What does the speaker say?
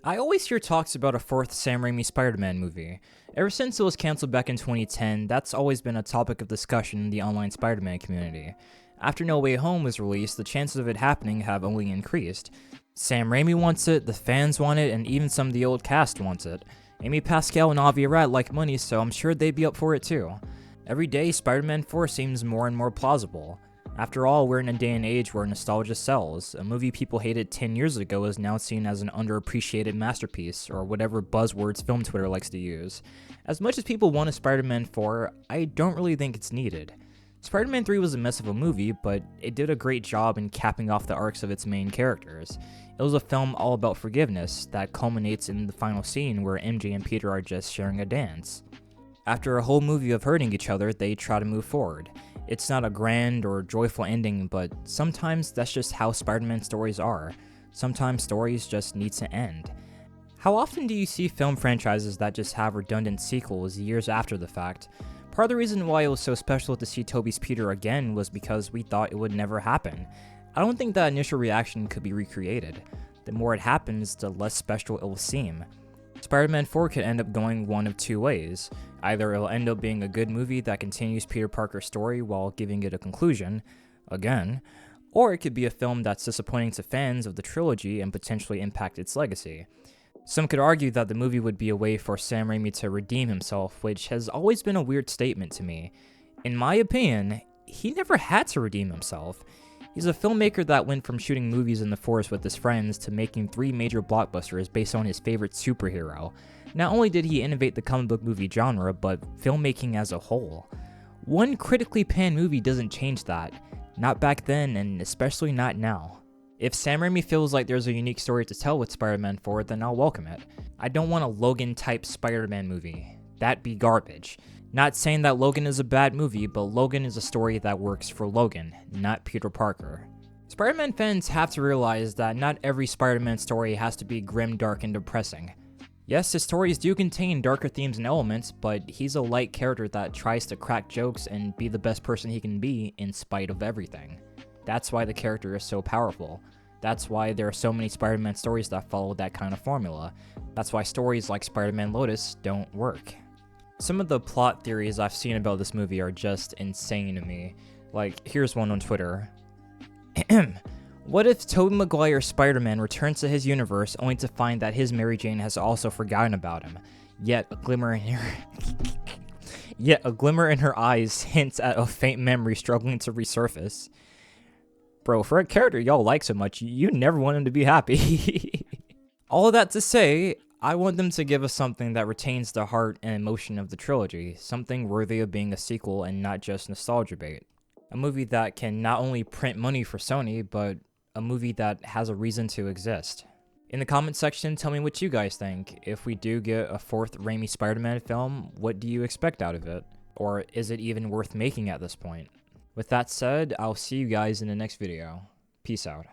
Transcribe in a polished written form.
I always hear talks about a fourth Sam Raimi Spider-Man movie. Ever since it was cancelled back in 2010, that's always been a topic of discussion in the online Spider-Man community. After No Way Home was released, the chances of it happening have only increased. Sam Raimi wants it, the fans want it, and even some of the old cast wants it. Amy Pascal and Avi Arad like money, so I'm sure they'd be up for it too. Every day, Spider-Man 4 seems more and more plausible. After all, we're in a day and age where nostalgia sells. A movie people hated 10 years ago is now seen as an underappreciated masterpiece, or whatever buzzwords film Twitter likes to use. As much as people want a Spider-Man 4, I don't really think it's needed. Spider-Man 3 was a mess of a movie, but it did a great job in capping off the arcs of its main characters. It was a film all about forgiveness that culminates in the final scene where MJ and Peter are just sharing a dance. After a whole movie of hurting each other, they try to move forward. It's not a grand or joyful ending, but sometimes that's just how Spider-Man stories are. Sometimes stories just need to end. How often do you see film franchises that just have redundant sequels years after the fact? Part of the reason why it was so special to see Tobey's Peter again was because we thought it would never happen. I don't think that initial reaction could be recreated. The more it happens, the less special it will seem. Spider-Man 4 could end up going one of two ways. Either it'll end up being a good movie that continues Peter Parker's story while giving it a conclusion, again, or it could be a film that's disappointing to fans of the trilogy and potentially impact its legacy. Some could argue that the movie would be a way for Sam Raimi to redeem himself, which has always been a weird statement to me. In my opinion, he never had to redeem himself. He's a filmmaker that went from shooting movies in the forest with his friends to making 3 major blockbusters based on his favorite superhero. Not only did he innovate the comic book movie genre, but filmmaking as a whole. One critically panned movie doesn't change that. Not back then, and especially not now. If Sam Raimi feels like there's a unique story to tell with Spider-Man 4, then I'll welcome it. I don't want a Logan-type Spider-Man movie. That'd be garbage. Not saying that Logan is a bad movie, but Logan is a story that works for Logan, not Peter Parker. Spider-Man fans have to realize that not every Spider-Man story has to be grim, dark, and depressing. Yes, his stories do contain darker themes and elements, but he's a light character that tries to crack jokes and be the best person he can be in spite of everything. That's why the character is so powerful. That's why there are so many Spider-Man stories that follow that kind of formula. That's why stories like Spider-Man Lotus don't work. Some of the plot theories I've seen about this movie are just insane to me. Like, here's one on Twitter. What if Tobey Maguire's Spider-Man returns to his universe only to find that his Mary Jane has also forgotten about him? Yet a glimmer in her eyes hints at a faint memory struggling to resurface. Bro, for a character y'all like so much, you never want him to be happy. All of that to say, I want them to give us something that retains the heart and emotion of the trilogy, something worthy of being a sequel and not just nostalgia bait. A movie that can not only print money for Sony, but a movie that has a reason to exist. In the comment section, tell me what you guys think. If we do get a fourth Raimi Spider-Man film, what do you expect out of it? Or is it even worth making at this point? With that said, I'll see you guys in the next video. Peace out.